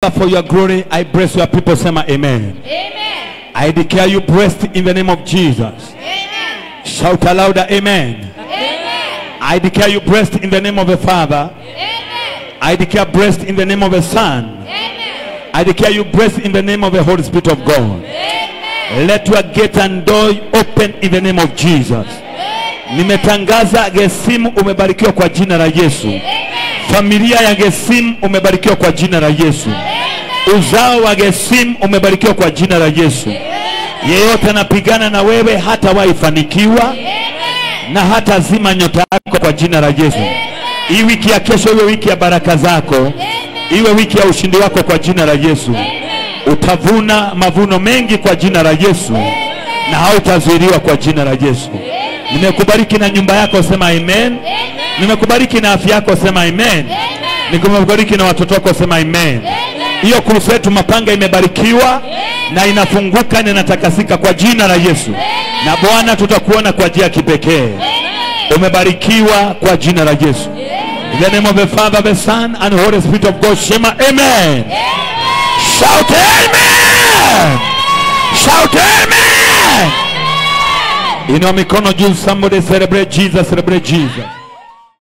For your glory, I bless your people. Say amen. Amen. I declare you blessed in the name of Jesus. Amen. Shout aloud, amen. Amen. I declare you blessed in the name of the Father. Amen. I declare blessed in the name of the Son. Amen. I declare you blessed in the name of the Holy Spirit of God. Amen. Let your gate and door open in the name of Jesus. Nimetangaza Gesimu umebarikiwa kwa jina la Yesu. Familia ya Gesimu umebarikiwa kwa jina la Yesu. Uzao wa Gesimu umebarikiwa kwa jina la Yesu. Yeyote anapigana na wewe hata waifanikiwa na hata zima nyota yako kwa jina la Yesu. Hii wiki ya kesho iwe wiki ya baraka zako, iwe wiki ya ushindi wako kwa jina la Yesu. Utavuna mavuno mengi kwa jina la Yesu na hautazuiliwa kwa jina la Yesu. Nimekubariki na nyumba yako, sema amen. Nimekubariki na afya yako, sema amen. Nimekubariki na watoto wako, sema amen. Hiyo kursa yetu Mapanga imebarikiwa na inafunguka na inatakasika kwa jina la Yesu. Na Bwana tutakuona kwa njia ya kipekee. Umebarikiwa kwa jina la Yesu. In the name of the Father, the Son and the Holy Spirit of God, sema amen. Shout amen. Shout amen. Inua mikono juu, somebody celebrate Jesus, celebrate Jesus.